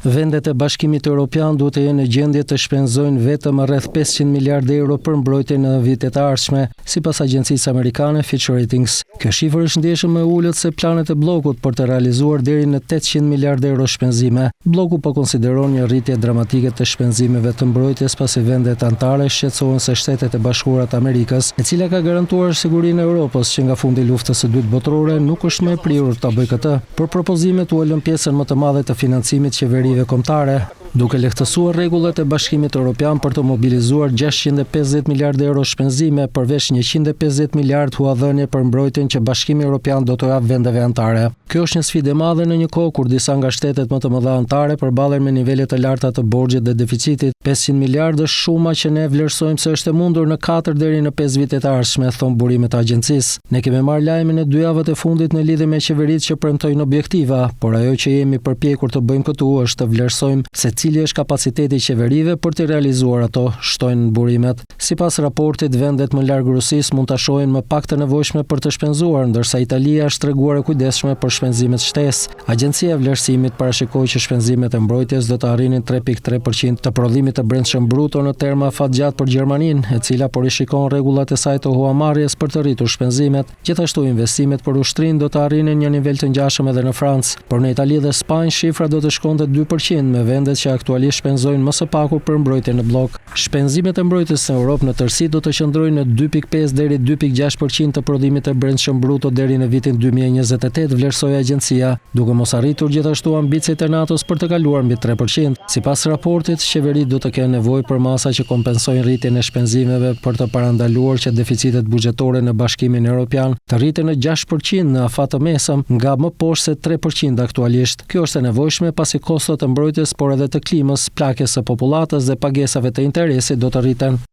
Vendet e Bashkimit Evropian duhet të jenë në gjendje të shpenzojnë vetëm rreth 500 miliardë euro për mbrojtje në vitet e ardhshme, sipas agjencisë amerikane Fitch Ratings. Kjo shifër është ndjeshëm më ulët se planet e bllokut për të realizuar deri në 800 miliardë euro shpenzime. Blloku po konsideron një rritje dramatike të shpenzimeve të mbrojtjes pasi vendet anëtare shqetësohen se Shtetet e Bashkuara të Amerikës, e cila ka garantuar sigurinë e Europës që nga fundi i luftës së dytë botërore, nuk është më e prirur ta bëjë këtë. Për propozimet u lën pjesën më të madhe të financimit qeverive kombëtare, duke lehtësuar rregullat e Bashkimit Evropian për të mobilizuar 650 miliardë euro shpenzime, përveç 150 miliardë huadhënie për mbrojtjen që Bashkimi Evropian do t'u japë vendeve anëtare. Kjo është një sfidë e madhe në një kohë kur disa nga shtetet më të mëdha anëtare përballen me nivele të larta të borxhit dhe deficitit. 500 miliardë është shuma që ne vlerësojmë se është e mundur në 4 deri në 5 vite të ardhshme, thon burimet e agjencisë. Ne kemi marrë lajmin e 2 javët e fundit në lidhje me qeveritë që premtojnë objektiva, por ajo që jemi përpjekur të bëjmë këtu është të vlerësojmë se cili është kapaciteti i qeverive për të realizuar ato, shtojnë burimet. Sipas raportit, vendet më larg Rusisë mund ta shohin më pak të nevojshme për të shpenzuar, ndërsa Italia është treguar e kujdesshme për shpenzimet shtesë. Agjencia e vlerësimit parashikoi që shpenzimet e mbrojtjes do të arrinin 3.3% të prodhimit të brendshëm bruto në terma afatgjat për Gjermaninë, e cila po rishikon rregullat e saj të huamarrjes për të rritur shpenzimet. Gjithashtu investimet për ushtrinë do të arrinin një nivel të ngjashëm edhe në Francë, por në Itali dhe Spanjë shifra do të shkonte 2%, me vendet që aktualisht shpenzojnë më së paku për mbrojtje në blok. Shpenzimet e mbrojtjes në Europë në tërësi do të qëndrojnë në 2.5 deri 2.6% të prodhimit të brendshëm bruto deri në vitin 2028, vlerësoi agjencia, duke mos arritur gjithashtu ambicet e NATO-s për të kaluar mbi 3%. Sipas raportit, qeveritë do të kenë nevojë për masa që kompensojnë rritjen e shpenzimeve për të parandaluar që deficitet buxhetore në Bashkimin Evropian të rriten në 6% në afat të mesëm, nga më poshtë se 3% aktualisht. Kjo është e nevojshme pasi kostot e mbrojtjes, por edhe të klimës, plakjes së popullatës dhe pagesave të interesit do të rriten.